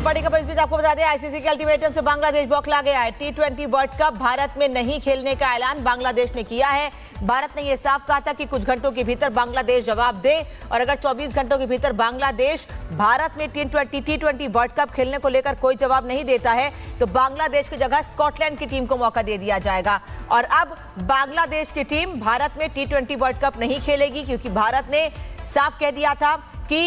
बड़ी खबर इस बीच आपको बता दें, आईसीसी के अल्टीमेटम से बांग्लादेश बौखला गया है। टी20 वर्ल्ड कप भारत में नहीं खेलने का ऐलान बांग्लादेश ने किया है। भारत ने यह साफ कहा था कि कुछ घंटों के भीतर बांग्लादेश जवाब दे, और अगर 24 घंटों के भीतर बांग्लादेश भारत में टी20 वर्ल्ड कप खेलने को लेकर कोई जवाब नहीं देता है तो बांग्लादेश की जगह स्कॉटलैंड की टीम को मौका दे दिया जाएगा। और अब बांग्लादेश की टीम भारत में टी20 वर्ल्ड कप नहीं खेलेगी, क्योंकि भारत ने साफ कह दिया था कि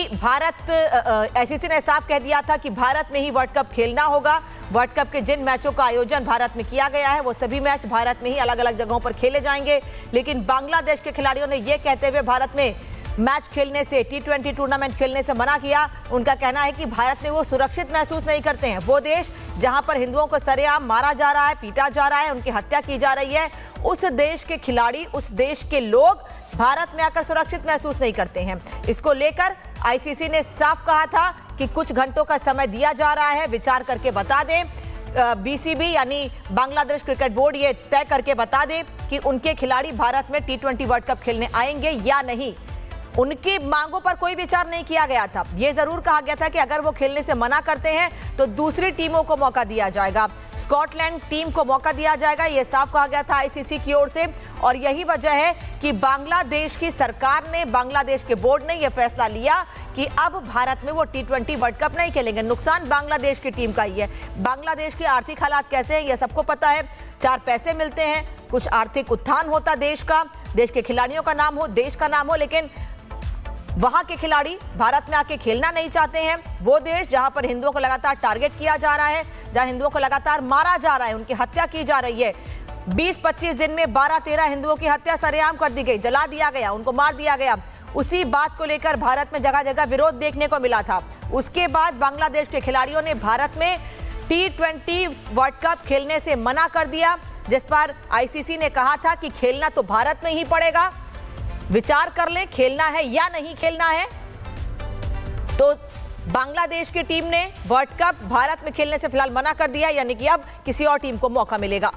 आईसीसी ने साफ कह दिया था कि भारत में ही वर्ल्ड कप खेलना होगा। वर्ल्ड कप के जिन मैचों का आयोजन भारत में किया गया है वो सभी मैच भारत में ही अलग अलग जगहों पर खेले जाएंगे। लेकिन बांग्लादेश के खिलाड़ियों ने यह कहते हुए भारत में मैच खेलने से, टी20 टूर्नामेंट खेलने से मना किया। उनका कहना है कि भारत में वो सुरक्षित महसूस नहीं करते हैं। वो देश जहां पर हिंदुओं को सरेआम मारा जा रहा है, पीटा जा रहा है, उनकी हत्या की जा रही है, उस देश के खिलाड़ी, उस देश के लोग भारत में आकर सुरक्षित महसूस नहीं करते हैं। इसको लेकर आईसीसी ने साफ कहा था कि कुछ घंटों का समय दिया जा रहा है, विचार करके बता दें। बीसीबी यानी बांग्लादेश क्रिकेट बोर्ड ये तय करके बता दे कि उनके खिलाड़ी भारत में टी20 वर्ल्ड कप खेलने आएंगे या नहीं। उनकी मांगों पर कोई विचार नहीं किया गया था। यह जरूर कहा गया था कि अगर वो खेलने से मना करते हैं तो दूसरी टीमों को मौका दिया जाएगा, स्कॉटलैंड टीम को मौका दिया जाएगा। यह साफ कहा गया था आईसीसी की ओर से, और यही वजह है कि बांग्लादेश की सरकार ने, बांग्लादेश के बोर्ड ने यह फैसला लिया कि अब भारत में वो टी20 वर्ल्ड कप नहीं खेलेंगे। नुकसान बांग्लादेश की टीम का ही है। बांग्लादेश के आर्थिक हालात कैसे हैं यह सबको पता है। 4 पैसे मिलते हैं, कुछ आर्थिक उत्थान होता देश का, देश के खिलाड़ियों का नाम हो, देश का नाम हो, लेकिन वहां के खिलाड़ी भारत में आके खेलना नहीं चाहते हैं। वो देश जहां पर हिंदुओं को लगातार टारगेट किया जा रहा है, जहां हिंदुओं को लगातार मारा जा रहा है, उनकी हत्या की जा रही है। 20-25 दिन में 12-13 हिंदुओं की हत्या सरेआम कर दी गई, जला दिया गया, उनको मार दिया गया। उसी बात को लेकर भारत में जगह जगह विरोध देखने को मिला था। उसके बाद बांग्लादेश के खिलाड़ियों ने भारत में टी20 वर्ल्ड कप खेलने से मना कर दिया, जिस पर आईसीसी ने कहा था कि खेलना तो भारत में ही पड़ेगा, विचार कर लें खेलना है या नहीं खेलना है। तो बांग्लादेश की टीम ने वर्ल्ड कप भारत में खेलने से फिलहाल मना कर दिया, यानी कि अब किसी और टीम को मौका मिलेगा।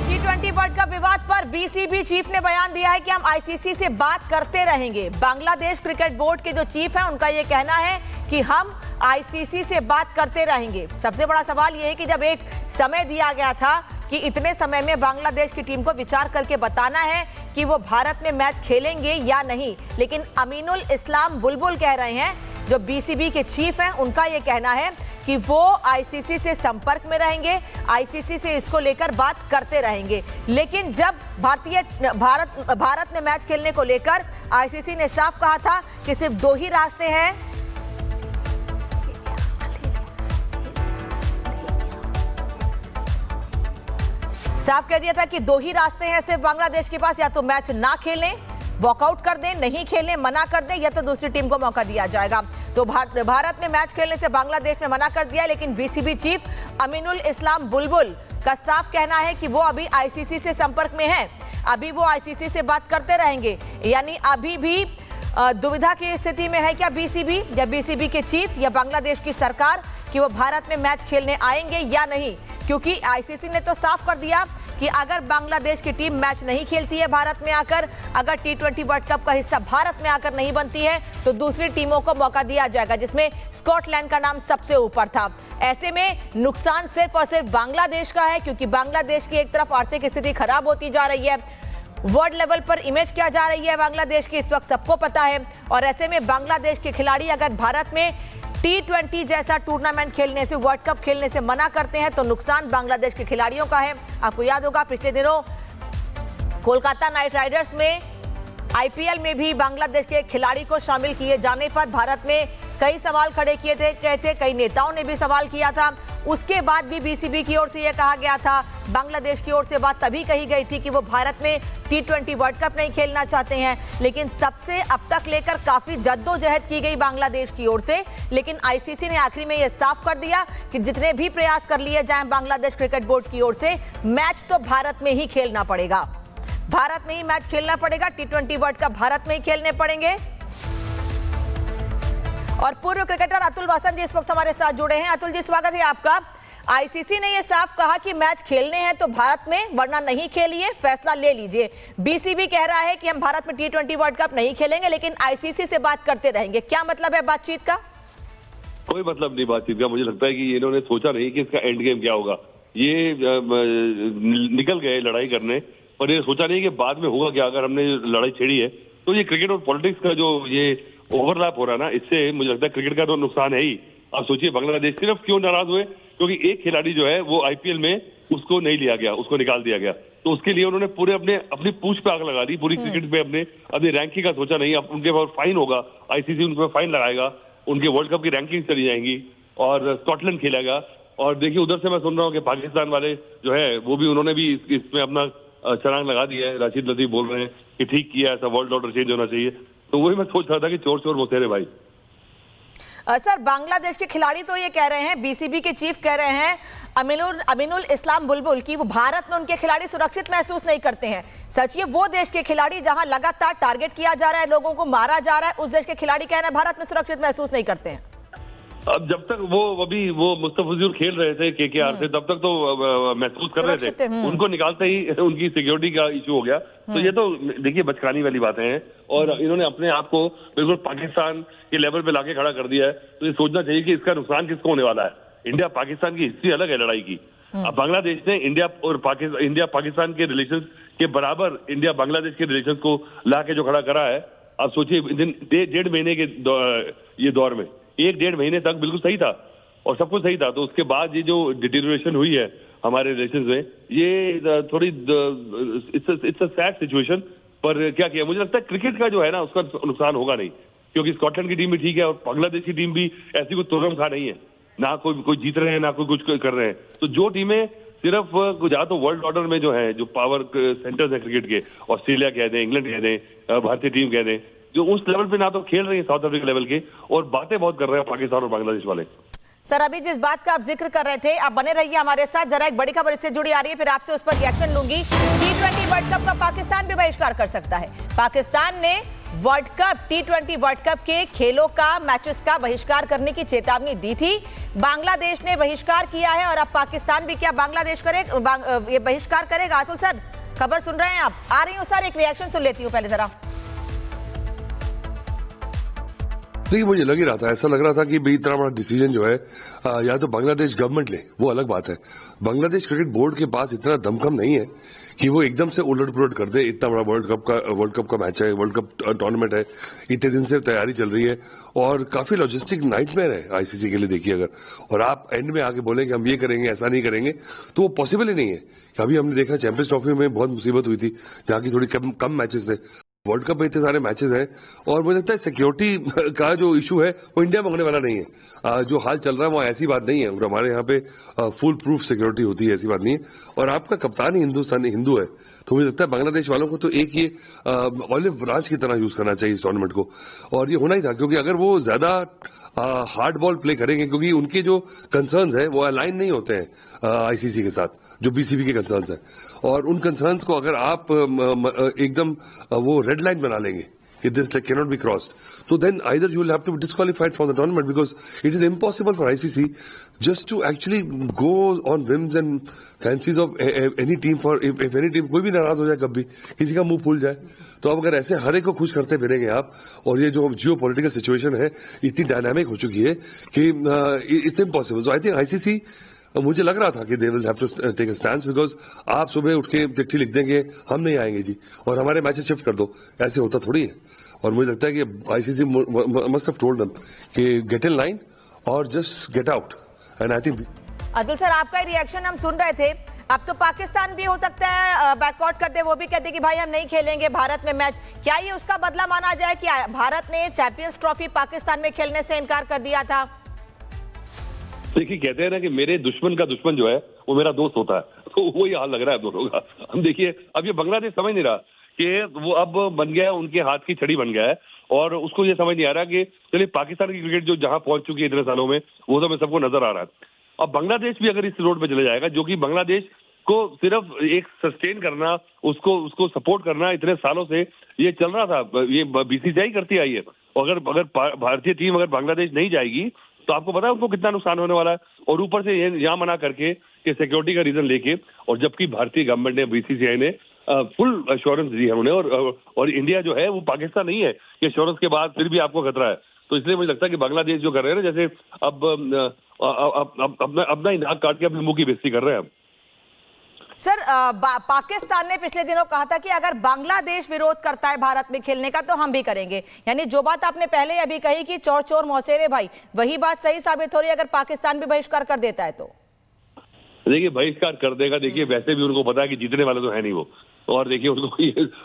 टी20 वर्ल्ड कप विवाद पर बीसीबी चीफ ने बयान दिया है कि हम आईसीसी से बात करते रहेंगे। बांग्लादेश क्रिकेट बोर्ड के जो चीफ हैं उनका यह कहना है कि हम आईसीसी से बात करते रहेंगे। सबसे बड़ा सवाल यह है कि जब एक समय दिया गया था कि इतने समय में बांग्लादेश की टीम को विचार करके बताना है कि वो भारत में मैच खेलेंगे या नहीं, लेकिन अमीनुल इस्लाम बुलबुल कह रहे हैं, जो बीसीबी के चीफ हैं, उनका ये कहना है कि वो आईसीसी से संपर्क में रहेंगे, आईसीसी से इसको लेकर बात करते रहेंगे। लेकिन जब भारत में मैच खेलने को लेकर आईसीसी ने साफ कहा था कि सिर्फ 2 ही रास्ते हैं, साफ कह दिया था कि 2 ही रास्ते हैं सिर्फ बांग्लादेश के पास, या तो मैच ना खेलें, वॉकआउट कर दें, नहीं खेलें, मना कर दें, या तो दूसरी टीम को मौका दिया जाएगा। तो भारत में मैच खेलने से बांग्लादेश ने मना कर दिया, लेकिन बीसीबी चीफ अमीनुल इस्लाम बुलबुल का साफ कहना है कि वो अभी आईसीसी से संपर्क में है, अभी वो आईसीसी से बात करते रहेंगे। यानी अभी भी दुविधा की स्थिति में है क्या बीसीबी या बीसीबी के चीफ या बांग्लादेश की सरकार कि वो भारत में मैच खेलने आएंगे या नहीं, क्योंकि आईसीसी ने तो साफ कर दिया कि अगर बांग्लादेश की टीम मैच नहीं खेलती है भारत में आकर, अगर टी20 वर्ल्ड कप का हिस्सा भारत में आकर नहीं बनती है तो दूसरी टीमों को मौका दिया जाएगा, जिसमें स्कॉटलैंड का नाम सबसे ऊपर था। ऐसे में नुकसान सिर्फ और सिर्फ बांग्लादेश का है, क्योंकि बांग्लादेश की एक तरफ आर्थिक स्थिति खराब होती जा रही है, वर्ल्ड लेवल पर इमेज क्या जा रही है बांग्लादेश की इस वक्त सबको पता है। और ऐसे में बांग्लादेश के खिलाड़ी अगर भारत में टी20 जैसा टूर्नामेंट खेलने से, वर्ल्ड कप खेलने से मना करते हैं तो नुकसान बांग्लादेश के खिलाड़ियों का है। आपको याद होगा पिछले दिनों कोलकाता नाइट राइडर्स में आईपीएल में भी बांग्लादेश के खिलाड़ी को शामिल किए जाने पर भारत में कई सवाल खड़े किए थे, कई नेताओं ने भी सवाल किया था। उसके बाद भी बीसीबी की ओर से यह कहा गया था, बांग्लादेश की ओर से बात तभी कही गई थी कि वो भारत में टी20 वर्ल्ड कप नहीं खेलना चाहते हैं, लेकिन तब से अब तक लेकर काफी जद्दोजहद की गई बांग्लादेश की ओर से। लेकिन आईसीसी ने आखिरी में यह साफ कर दिया कि जितने भी प्रयास कर लिए जाएं बांग्लादेश क्रिकेट बोर्ड की ओर से, मैच तो भारत में ही खेलना पड़ेगा, भारत में ही मैच खेलना पड़ेगा, टी20 वर्ल्ड कप भारत में ही खेलने पड़ेंगे। और पूर्व क्रिकेटर अतुल वासन जी इस वक्त हमारे साथ जुड़े हैं। अतुल जी, स्वागत है आपका। आईसीसी ने ये साफ कहा कि मैच खेलने हैं तो भारत में, वरना नहीं खेलिए, फैसला ले लीजिए। बीसीबी कह रहा है कि हम भारत में T20 वर्ल्ड कप नहीं खेलेंगे, लेकिन आईसीसी से बात करते रहेंगे। क्या मतलब है बातचीत का? कोई मतलब नहीं बातचीत का। मुझे लगता है कि इन्होंने सोचा नहीं कि इसका एंड गेम क्या होगा। ये निकल गए लड़ाई करने, और ये सोचा नहीं कि बाद में होगा क्या अगर हमने लड़ाई छेड़ी है। तो ये क्रिकेट और पॉलिटिक्स का जो ये ओवरलैप हो रहा है ना, इससे मुझे लगता है क्रिकेट का तो नुकसान है ही। आप सोचिए बांग्लादेश सिर्फ क्यों नाराज हुए, क्योंकि एक खिलाड़ी जो है वो आईपीएल में उसको नहीं लिया गया, उसको निकाल दिया गया। तो उसके लिए उन्होंने पूरे अपनी पूंछ पे आग लगा दी, पूरी क्रिकेट पे अपनी रैंकिंग का सोचा नहीं। अब उनके पास फाइन होगा, आईसीसी उन पर फाइन लगाएगा, उनके वर्ल्ड कप की रैंकिंग चली जाएंगी, और स्कॉटलैंड खेलेगा। और देखिए उधर से मैं सुन रहा हूँ कि पाकिस्तान वाले जो है वो भी उन्होंने भी इसमें अपना छलांग लगा दी है। राशिद लतीफ बोल रहे हैं कि ठीक किया, ऐसा वर्ल्ड ऑर्डर चेंज होना चाहिए। तो वही मैं सोच रहा था कि चोर चोर मोसेरे भाई। सर, बांग्लादेश के खिलाड़ी तो ये कह रहे हैं, बीसीबी के चीफ कह रहे हैं अमीनुल इस्लाम बुलबुल की वो भारत में उनके खिलाड़ी सुरक्षित महसूस नहीं करते हैं। सच ये वो देश के खिलाड़ी जहां लगातार टारगेट किया जा रहा है, लोगों को मारा जा रहा है, उस देश के खिलाड़ी कह रहे हैं भारत में सुरक्षित महसूस नहीं करते हैं। अब जब तक वो मुस्तफिजुर खेल रहे थे केकेआर से, तब तक तो महसूस कर रहे थे। उनको निकालते ही उनकी सिक्योरिटी का इशू हो गया। तो ये तो देखिए बचकानी वाली बातें हैं, और इन्होंने अपने आप को बिल्कुल पाकिस्तान के लेवल पे लाके खड़ा कर दिया है। तो ये सोचना चाहिए कि इसका नुकसान किसको होने वाला है। इंडिया पाकिस्तान की हिस्ट्री अलग है लड़ाई की। अब बांग्लादेश ने इंडिया पाकिस्तान के रिलेशन के बराबर इंडिया बांग्लादेश के रिलेशन को ला के जो खड़ा करा है। आप सोचिए 1.5 महीने के ये दौर में 1-1.5 महीने तक बिल्कुल सही था और सब कुछ सही था। तो उसके बाद ये जो डिटेरियोरेशन हुई है हमारे रिलेशन में, ये थोड़ी इट्स अ सैड सिचुएशन। पर क्या किया, मुझे लगता है क्रिकेट का जो है ना उसका नुकसान होगा नहीं, क्योंकि स्कॉटलैंड की टीम भी ठीक है और बांग्लादेश की टीम भी ऐसी कोई तुरम खा नहीं है, ना कोई जीत रहे हैं ना कोई कुछ कर रहे हैं। तो जो टीमें सिर्फ या तो वर्ल्ड ऑर्डर में जो है जो पावर सेंटर्स है क्रिकेट के, ऑस्ट्रेलिया कह दें, इंग्लैंड कह दें, भारतीय टीम कह दें, जो उस लेवल पे ना तो खेल रही है साउथ अफ्रीका लेवल के, और बातें बहुत कर रहे हैं पाकिस्तान और बांग्लादेश वाले। सर, अभी जिस बात का आप जिक्र कर रहे थे, आप बने रहिए हमारे साथ। जरा एक बड़ी खबर इससे जुड़ी आ रही है, फिर आपसे उस पर रिएक्शन लूंगी। T20 वर्ल्ड कप का पाकिस्तान भी बहिष्कार कर सकता है। पाकिस्तान ने T20 वर्ल्ड कप के खेलों का, मैचेस का बहिष्कार करने की चेतावनी दी थी। बांग्लादेश ने बहिष्कार किया है, और अब पाकिस्तान भी क्या बांग्लादेश ये बहिष्कार करेगा? अतुल सर, खबर सुन रहे हैं आप? आ रही हूँ सर, एक रिएक्शन सुन लेती हूँ पहले जरा। देखिए, मुझे लग ही रहा था, ऐसा लग रहा था कि भाई इतना बड़ा डिसीजन जो है या तो बांग्लादेश गवर्नमेंट ले, वो अलग बात है। बांग्लादेश क्रिकेट बोर्ड के पास इतना दमखम नहीं है कि वो एकदम से उलट पुलट कर दे। इतना बड़ा वर्ल्ड कप का मैच है, वर्ल्ड कप टूर्नामेंट है, इतने दिन से तैयारी चल रही है, और काफी लॉजिस्टिक नाइटमेयर है आईसीसी के लिए। देखिए, अगर और आप एंड में आके बोलें कि हम ये करेंगे, ऐसा नहीं करेंगे, तो वो पॉसिबल ही नहीं है। अभी हमने देखा चैंपियंस ट्रॉफी में बहुत मुसीबत हुई थी, जहाँ की थोड़ी कम मैचेस थे। वर्ल्ड कप में इतने सारे मैचेस हैं, और मुझे लगता है सिक्योरिटी का जो इशू है वो इंडिया में होने वाला नहीं है। जो हाल चल रहा है वो ऐसी बात नहीं है, हमारे यहाँ पे फुल प्रूफ सिक्योरिटी होती है, ऐसी बात नहीं है। और आपका कप्तान ही हिंदू है, तो मुझे लगता है बांग्लादेश वालों को तो एक ये ऑलिव ब्रांच की तरह यूज करना चाहिए इस टूर्नामेंट को, और ये होना ही था। क्योंकि अगर वो ज्यादा हार्ड बॉल प्ले करेंगे, क्योंकि उनके जो कंसर्न्स है वो अलाइन नहीं होते हैं आईसीसी के साथ, जो बीसीबी के कंसर्न्स हैं, और उन कंसर्न्स को अगर आप एकदम वो रेड लाइन बना लेंगे कि this can not be crossed, तो then either you will have to be disqualified from the tournament, because it is impossible for ICC just to actually go on whims and fancies of any team. For if any team कोई भी नाराज हो जाए, कभी किसी का मुंह फूल जाए, तो अब अगर ऐसे हर एक को खुश करते फिरेंगे आप, और ये जो जियो पॉलिटिकल सिचुएशन है इतनी डायनामिक हो चुकी है कि it's impossible. So I think ICC, मुझे लग रहा था कि they will have to take a stand, because आप सुबह उठ के चिट्ठी लिख देंगे हम नहीं आएंगे जी, और हमारे मैचेस शिफ्ट कर दो, ऐसे होता थोड़ी है। और मुझे लगता है कि ICC must have told them कि गेट इन लाइन और just get out. And I think Atul sir, आपका रिएक्शन हम सुन रहे थे। अब तो पाकिस्तान भी हो सकता है बैकआउट कर दे, वो भी कहते कि भाई हम नहीं खेलेंगे भारत में मैच। क्या ये उसका बदला माना जाए कि भारत ने चैंपियंस ट्रॉफी पाकिस्तान में खेलने से इनकार कर दिया था? देखिए, कहते हैं ना कि मेरे दुश्मन का दुश्मन जो है वो मेरा दोस्त होता है, तो वही हाल लग रहा है दोनों का। हम देखिए, अब ये बांग्लादेश समझ नहीं रहा कि वो अब बन गया, उनके हाथ की छड़ी बन गया है, और उसको ये समझ नहीं आ रहा कि चलिए पाकिस्तान की क्रिकेट जो जहां पहुंच चुकी है इतने सालों में, वो तो हमें सबको नजर आ रहा है। अब बांग्लादेश भी अगर इस रोड पे चले जाएगा, जो कि बांग्लादेश को सिर्फ एक सस्टेन करना, उसको सपोर्ट करना इतने सालों से ये चल रहा था, ये बीसीसीआई करती आई है। अगर भारतीय टीम अगर बांग्लादेश नहीं जाएगी, तो आपको पता है उनको कितना नुकसान होने वाला है। और ऊपर से यहाँ मना करके कि सिक्योरिटी का रीजन लेके, और जबकि भारतीय गवर्नमेंट ने, बीसीसीआई ने फुल अश्योरेंस दी है उन्हें, और इंडिया जो है वो पाकिस्तान नहीं है कि अश्योरेंस के बाद फिर भी आपको खतरा है। तो इसलिए मुझे लगता है कि बांग्लादेश जो कर रहे हैं ना, जैसे अब अपना ही नाक काट के अपने मुंह की बेइज्जती कर रहे हैं। सर, पाकिस्तान ने पिछले दिनों कहा था कि अगर बांग्लादेश विरोध करता है भारत में खेलने का तो हम भी करेंगे। यानी जो बात आपने पहले अभी कही कि चोर चोर मौसेरे भाई, वही बात सही साबित हो रही है अगर पाकिस्तान भी बहिष्कार कर देता है तो। देखिए बहिष्कार कर देगा, देखिए वैसे भी उनको पता है कि जीतने वाले तो है नहीं वो, और देखिए उनको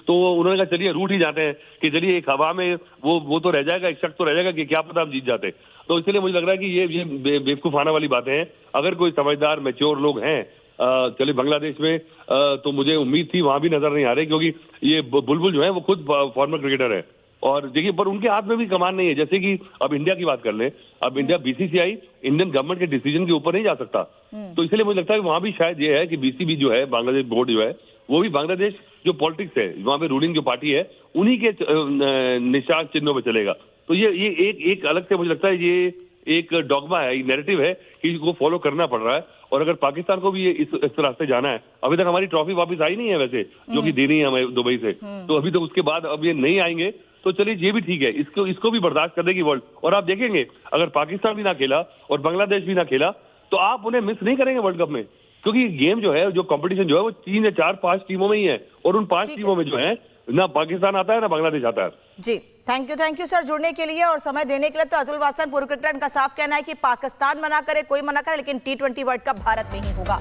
तो उन्होंने कहा चलिए रूठ ही जाते हैं कि चलिए एक हवा में वो तो रह जाएगा, एक शक तो रह जाएगा कि क्या पता हम जीत जाते। तो इसलिए मुझे लग रहा है कि ये बेवकूफाना वाली बातें हैं। अगर कोई समझदार मैच्योर लोग हैं चलिए बांग्लादेश में, तो मुझे उम्मीद थी, वहां भी नजर नहीं आ रही, क्योंकि ये बुलबुल जो है वो खुद फॉर्मर क्रिकेटर है। और देखिए पर उनके हाथ में भी कमान नहीं है। जैसे कि अब इंडिया की बात कर लें, अब इंडिया बीसीसीआई इंडियन गवर्नमेंट के डिसीजन के ऊपर नहीं जा सकता। तो इसलिए मुझे लगता है कि वहां भी शायद ये है कि बीसीबी जो है, बांग्लादेश बोर्ड जो है, वो भी बांग्लादेश जो पॉलिटिक्स है, वहां पे रूलिंग जो पार्टी है, उन्हीं के निशान चिन्हों पर चलेगा। तो ये एक अलग से मुझे लगता है ये एक डॉगमा है, एक नैरेटिव है कि इसको फॉलो करना पड़ रहा है। और अगर पाकिस्तान को भी ये इस रास्ते जाना है, अभी तक हमारी ट्रॉफी वापस आई नहीं है वैसे, जो कि देनी है हमें दुबई से, तो अभी तो उसके बाद अब ये नहीं आएंगे, तो चलिए ये भी ठीक है, इसको भी बर्दाश्त कर देगी वर्ल्ड। और आप देखेंगे अगर पाकिस्तान भी ना खेला और बांग्लादेश भी ना खेला तो आप उन्हें मिस नहीं करेंगे वर्ल्ड कप में, क्योंकि गेम जो है, जो कंपटीशन जो है, वो 3 या 4 5 टीमों में ही है, और उन 5 टीमों में जो है ना पाकिस्तान आता है ना बांग्लादेश आता है। जी, थैंक यू सर जुड़ने के लिए और समय देने के लिए। तो अतुल वासन, पूर्व क्रिकेटर, का साफ कहना है कि पाकिस्तान मना करे, कोई मना करे, लेकिन T20 वर्ल्ड कप भारत में ही होगा।